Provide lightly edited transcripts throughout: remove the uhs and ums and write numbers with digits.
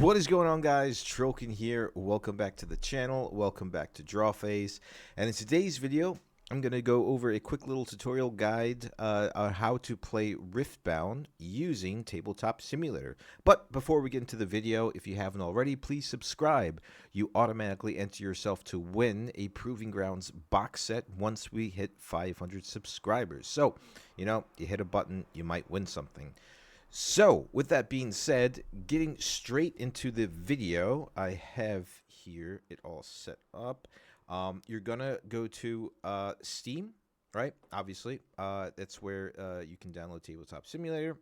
What is going on, guys? Troken here. Welcome back to the channel. Welcome back to Draw Phase. And in today's video, I'm going to go over a quick little tutorial guide on how to play Riftbound using Tabletop Simulator. But before we get into the video, if you haven't already, please subscribe. You automatically enter yourself to win a Proving Grounds box set once we hit 500 subscribers. So, you hit a button, you might win something. So, with that being said, getting straight into the video, I have here it all set up. You're gonna go to Steam, right? Obviously, that's where you can download Tabletop Simulator.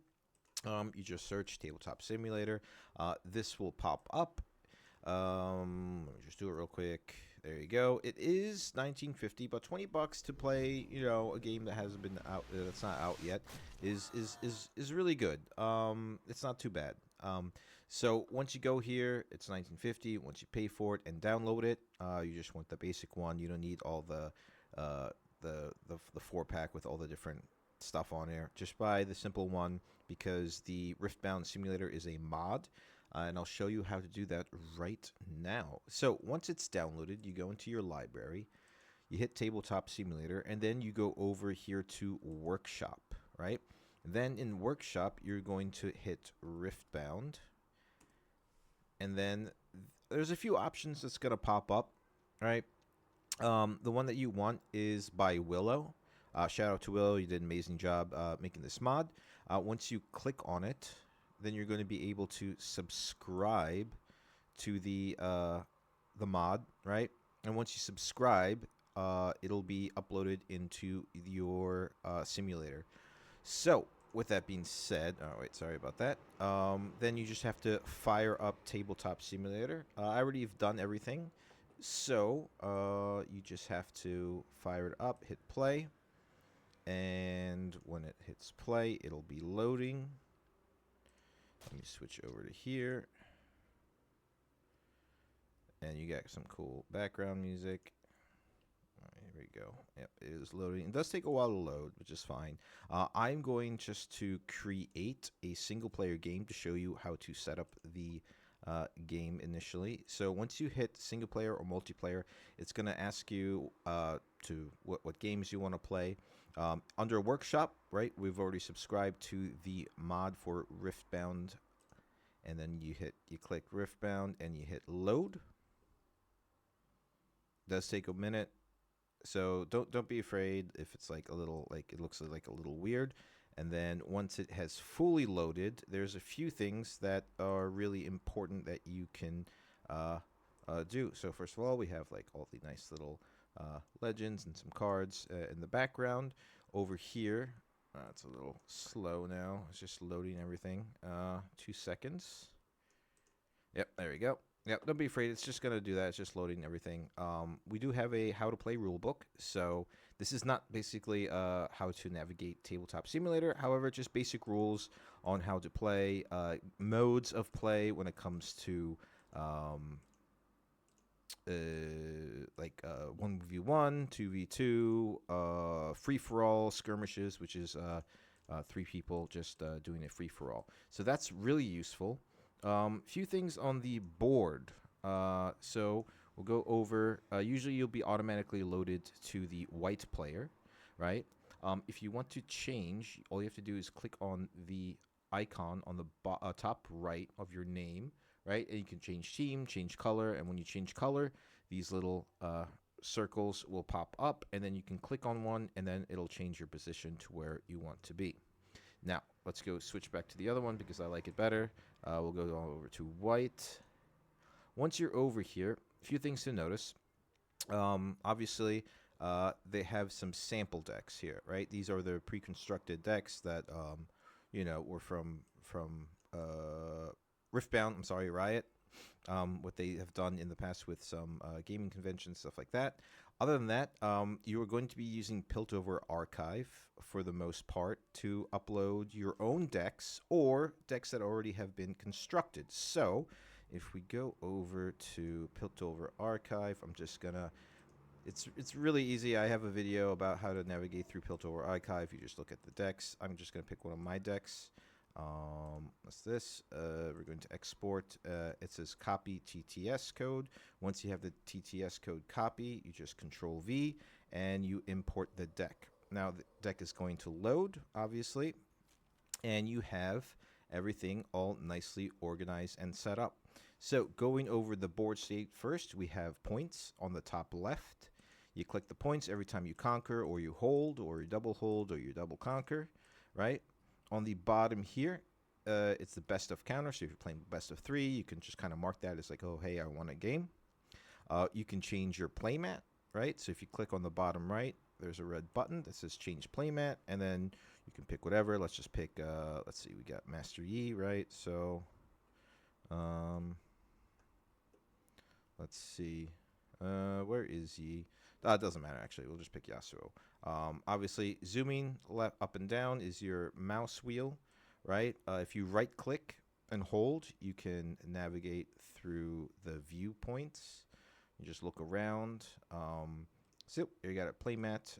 You just search Tabletop Simulator. This will pop up. Let me just do it real quick. There you go. It is 1950, but $20 to play, a game that hasn't been out, that's not out yet, is really good. It's not too bad. So once you go here, it's 1950. Once you pay for it and download it, you just want the basic one. You don't need all the 4-pack with all the different stuff on there. Just buy the simple one because the Riftbound simulator is a mod. And I'll show you how to do that right now. So once it's downloaded, you go into your library, you hit Tabletop Simulator, and then you go over here to Workshop, right? Then in Workshop, you're going to hit Riftbound. And then there's a few options that's going to pop up, right? The one that you want is by Willow. Shout out to Willow. You did an amazing job making this mod. Once you click on it, then you're going to be able to subscribe to the mod, right? And once you subscribe, it'll be uploaded into your simulator. So, with that being said, oh wait, sorry about that. Then you just have to fire up Tabletop Simulator. I already have done everything, so you just have to fire it up, hit play, and when it hits play, it'll be loading. Let me switch over to here. And you got some cool background music. Here we go. Yep, it is loading. It does take a while to load, which is fine. I'm going just to create a single-player game to show you how to set up the game initially. So once you hit single-player or multiplayer, it's going to ask you to what games you want to play. Under Workshop, right, we've already subscribed to the mod for Riftbound, and then you click Riftbound and you hit load. It does take a minute, so don't be afraid if it's like a little, like it looks like a little weird. And then once it has fully loaded, there's a few things that are really important that you can do. So first of all, we have like all the nice little legends and some cards in the background. Over here, it's a little slow now. It's just loading everything. 2 seconds. Yep, there we go. Yep, don't be afraid. It's just going to do that. It's just loading everything. We do have a how to play rulebook. So this is not basically how to navigate Tabletop Simulator. However, just basic rules on how to play, modes of play when it comes to like 1v1, 2v2, free-for-all, skirmishes, which is 3 people just doing a free-for-all. So that's really useful. Few things on the board. So we'll go over, usually you'll be automatically loaded to the white player, right? If you want to change, all you have to do is click on the icon on the top right of your name, right? And you can change team, change color, and when you change color, these little circles will pop up, and then you can click on one, and then it'll change your position to where you want to be. Now, let's go switch back to the other one because I like it better. We'll go over to white. Once you're over here, a few things to notice. Obviously, they have some sample decks here, right? These are the pre-constructed decks that, were from Riftbound, I'm sorry, Riot, what they have done in the past with some gaming conventions, stuff like that. Other than that, you are going to be using Piltover Archive for the most part to upload your own decks or decks that already have been constructed. So if we go over to Piltover Archive, I'm just gonna, it's really easy. I have a video about how to navigate through Piltover Archive. You just look at the decks. I'm just gonna pick one of my decks. What's this? We're going to export. It says copy TTS code. Once you have the TTS code copy, you just Control V and you import the deck. Now the deck is going to load, obviously, and you have everything all nicely organized and set up. So going over the board state first, we have points on the top left. You click the points every time you conquer or you hold or you double hold or you double conquer, right? On the bottom here, it's the best of counter. So if you're playing best of 3, you can just kind of mark that as like, oh, hey, I won a game. You can change your playmat, right? So if you click on the bottom right, there's a red button that says change playmat, and then you can pick whatever. Let's just pick, let's see, we got Master Yi, right? So, let's see, where is Yi? It doesn't matter, actually. We'll just pick Yasuo. Obviously, zooming left, up and down is your mouse wheel, right? If you right-click and hold, you can navigate through the viewpoints. You just look around. So you got a playmat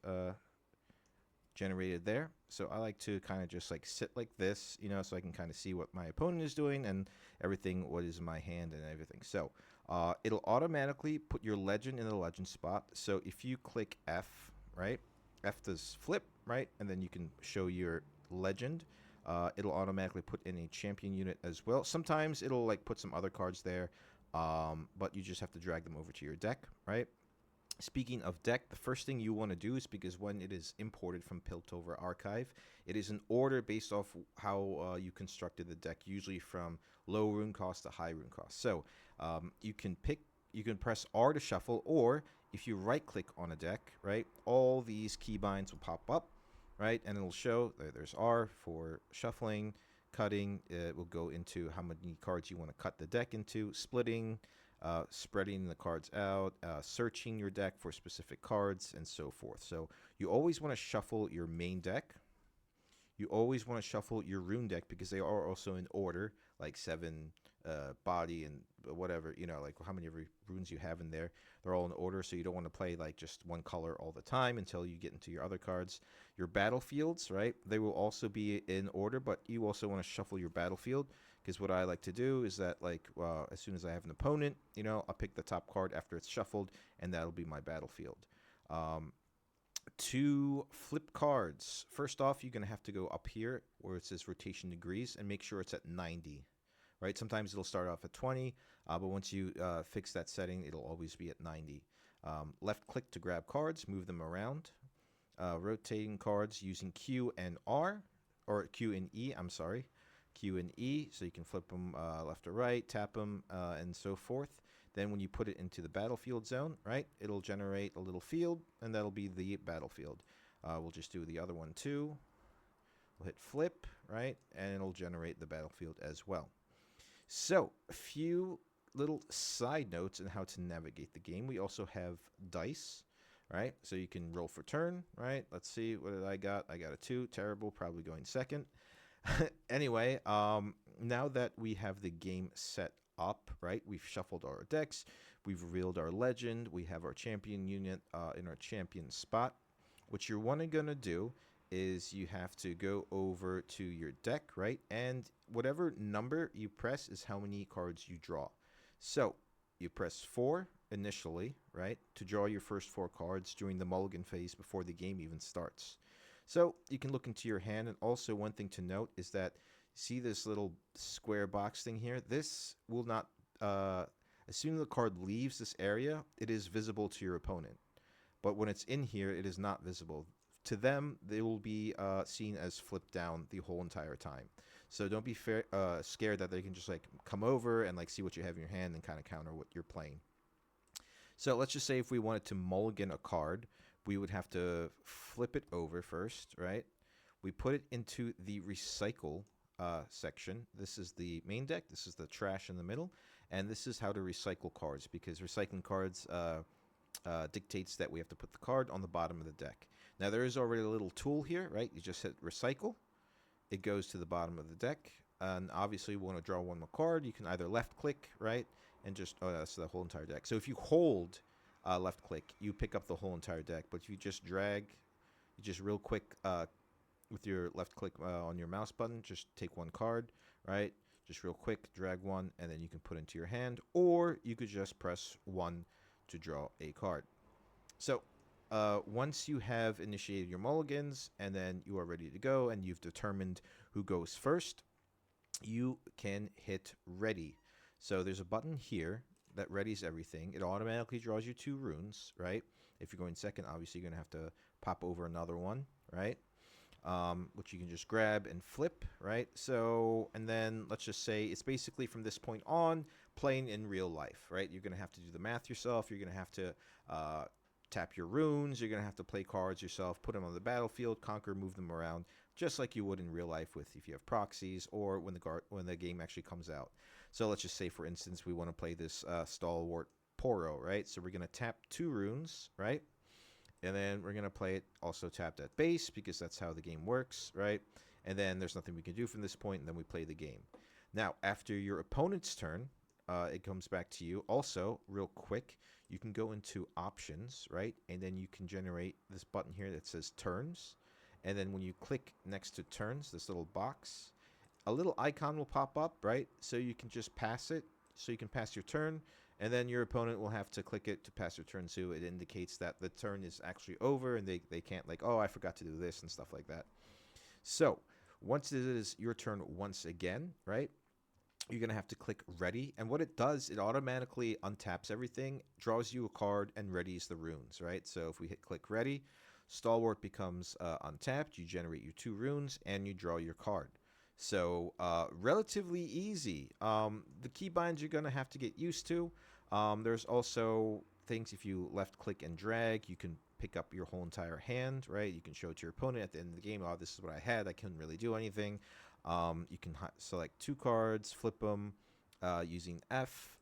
generated there. So I like to kind of just like sit like this, you know, so I can kind of see what my opponent is doing and everything, what is in my hand and everything. So it'll automatically put your legend in the legend spot. So if you click F, right, F does flip, right, and then you can show your legend. It'll automatically put in a champion unit as well. Sometimes it'll like put some other cards there, but you just have to drag them over to your deck, right? Speaking of deck, the first thing you want to do is, because when it is imported from Piltover Archive, it is an order based off how you constructed the deck, usually from low rune cost to high rune cost. So you can press R to shuffle, or if you right click on a deck, right, all these keybinds will pop up, right, and it'll show there's R for shuffling, cutting. It will go into how many cards you want to cut the deck into, splitting, spreading the cards out, searching your deck for specific cards, and so forth. So you always want to shuffle your main deck. You always want to shuffle your rune deck because they are also in order, like 7 body and whatever, you know, like how many runes you have in there. They're all in order, so you don't want to play like just one color all the time until you get into your other cards. Your battlefields, right, they will also be in order, but you also want to shuffle your battlefield, because what I like to do is that, like, as soon as I have an opponent, you know, I'll pick the top card after it's shuffled, and that'll be my battlefield. To flip cards, first off, you're going to have to go up here where it says rotation degrees and make sure it's at 90. Right? Sometimes it'll start off at 20, but once you fix that setting, it'll always be at 90. Left click to grab cards, move them around. Rotating cards using Q and R, or Q and E, I'm sorry. Q and E, so you can flip them left or right, tap them, and so forth. Then when you put it into the battlefield zone, right, it'll generate a little field, and that'll be the battlefield. We'll just do the other one too. We'll hit flip, right, and it'll generate the battlefield as well. So, a few little side notes on how to navigate the game. We also have dice, right? So you can roll for turn, right? Let's see, what did I got? I got a 2, terrible, probably going second. Anyway, now that we have the game set up, right? We've shuffled our decks, we've revealed our legend, we have our champion unit in our champion spot. What you're gonna do is you have to go over to your deck, right? And whatever number you press is how many cards you draw. So you press 4 initially, right, to draw your first 4 cards during the mulligan phase before the game even starts. So you can look into your hand, and also one thing to note is that, see this little square box thing here? This will not, as soon as the card leaves this area, it is visible to your opponent. But when it's in here, it is not visible. To them, they will be seen as flipped down the whole entire time. So don't be scared that they can just like come over and like see what you have in your hand and kind of counter what you're playing. So let's just say if we wanted to mulligan a card, we would have to flip it over first, right? We put it into the recycle section. This is the main deck. This is the trash in the middle. And this is how to recycle cards, because recycling cards dictates that we have to put the card on the bottom of the deck. Now, there is already a little tool here, right? You just hit recycle. It goes to the bottom of the deck. And obviously, we want to draw one more card. You can either left click, right? And just, oh, that's the whole entire deck. So if you hold left click, you pick up the whole entire deck. But if you just drag, you just real quick with your left click on your mouse button, just take one card, right? Just real quick, drag one, and then you can put into your hand, or you could just press one to draw a card. So once you have initiated your mulligans and then you are ready to go and you've determined who goes first, you can hit ready. So there's a button here that readies everything. It automatically draws you 2 runes, right? If you're going second, obviously you're going to have to pop over another one, right? Which you can just grab and flip, right? So, and then let's just say it's basically from this point on playing in real life, right? You're going to have to do the math yourself. You're going to have to tap your runes. You're going to have to play cards yourself, put them on the battlefield, conquer, move them around, just like you would in real life with if you have proxies or when the game actually comes out. So let's just say, for instance, we want to play this Stalwart Poro, right? So we're going to tap 2 runes, right? And then we're going to play it also tapped at base because that's how the game works, right? And then there's nothing we can do from this point, and then we play the game. Now, after your opponent's turn, it comes back to you. Also, real quick, you can go into options, right? And then you can generate this button here that says turns. And then when you click next to turns, this little box, a little icon will pop up, right? So you can just pass it. So you can pass your turn. And then your opponent will have to click it to pass their turn too. It indicates that the turn is actually over and they can't like, oh, I forgot to do this and stuff like that. So once it is your turn once again, right, you're going to have to click ready. And what it does, it automatically untaps everything, draws you a card, and readies the runes, right? So if we hit click ready, Stalwart becomes untapped. You generate your 2 runes and you draw your card. So relatively easy. The keybinds you're going to have to get used to. There's also things, if you left click and drag, you can pick up your whole entire hand, right? You can show it to your opponent at the end of the game. Oh, this is what I had. I couldn't really do anything. You can select 2 cards, flip them using F.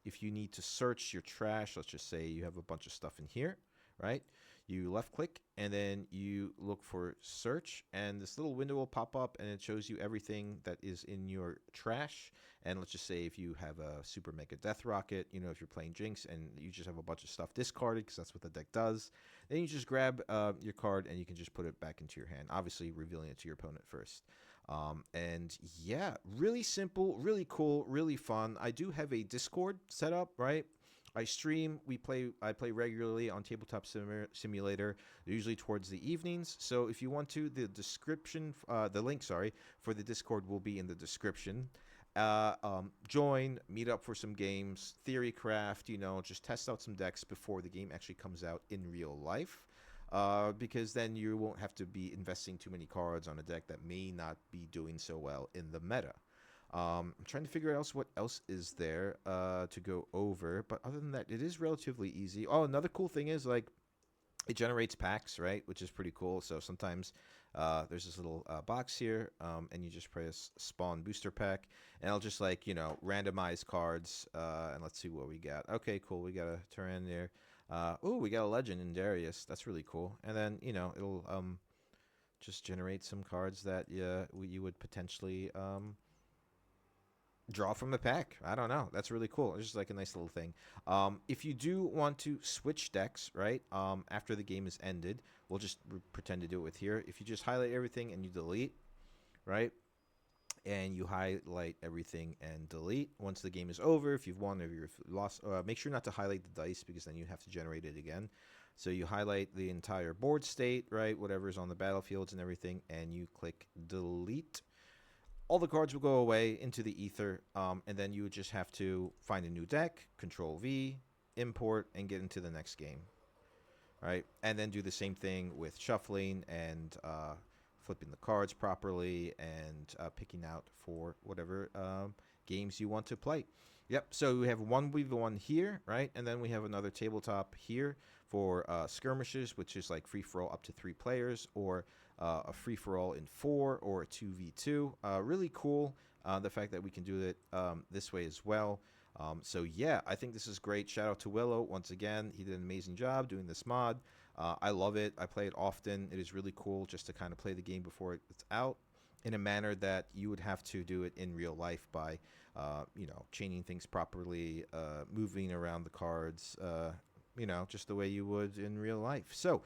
If you need to search your trash, let's just say you have a bunch of stuff in here, right? You left click and then you look for search, and this little window will pop up and it shows you everything that is in your trash. And let's just say if you have a super mega death rocket, you know, if you're playing Jinx and you just have a bunch of stuff discarded because that's what the deck does, then you just grab your card and you can just put it back into your hand, obviously revealing it to your opponent first. And yeah, really simple, really cool, really fun. I do have a Discord set up, right? I stream. I play regularly on Tabletop Simulator, usually towards the evenings. So if you want to, the link, for the Discord will be in the description. Join, meet up for some games, theory craft. You know, just test out some decks before the game actually comes out in real life. Because then you won't have to be investing too many cards on a deck that may not be doing so well in the meta. I'm trying to figure out what else is there to go over, but other than that, it is relatively easy. Oh, another cool thing is like it generates packs, right? Which is pretty cool. So sometimes there's this little box here, and you just press spawn booster pack, and it'll just like, you know, randomize cards. And let's see what we got. Okay, cool. We got a Terran there. Oh, we got a legend in Darius. That's really cool. And then, you know, it'll just generate some cards that you would potentially draw from the pack. I don't know. That's really cool. It's just like a nice little thing. If you do want to switch decks, right, after the game is ended, we'll just pretend to do it with here. If you just highlight everything and you delete, right, and you highlight everything and delete. Once the game is over, if you've won or you've lost, make sure not to highlight the dice because then you have to generate it again. So you highlight the entire board state, right, whatever's on the battlefields and everything, and you click delete. All the cards will go away into the ether, and then you would just have to find a new deck, Control V, import, and get into the next game, right? And then do the same thing with shuffling and flipping the cards properly and picking out for whatever games you want to play. Yep, so we have 1v1 here, right? And then we have another tabletop here for skirmishes, which is like free-for-all up to 3 players, or a free-for-all in 4, or a 2v2. Really cool, the fact that we can do it this way as well. So yeah, I think this is great. Shout out to Willow once again. He did an amazing job doing this mod. I love it. I play it often. It is really cool just to kind of play the game before it's out in a manner that you would have to do it in real life by, you know, chaining things properly, moving around the cards, you know, just the way you would in real life. So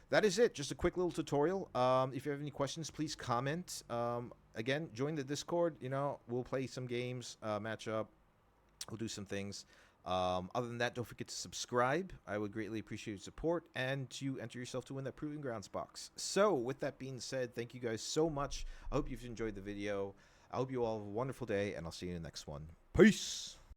that is it. Just a quick little tutorial. If you have any questions, please comment. Again, join the Discord. You know, we'll play some games, match up. We'll do some things. Other than that, don't forget to subscribe. I would greatly appreciate your support and to enter yourself to win that Proving Grounds box. So, with that being said, thank you guys so much. I hope you've enjoyed the video. I hope you all have a wonderful day, and I'll see you in the next one. Peace!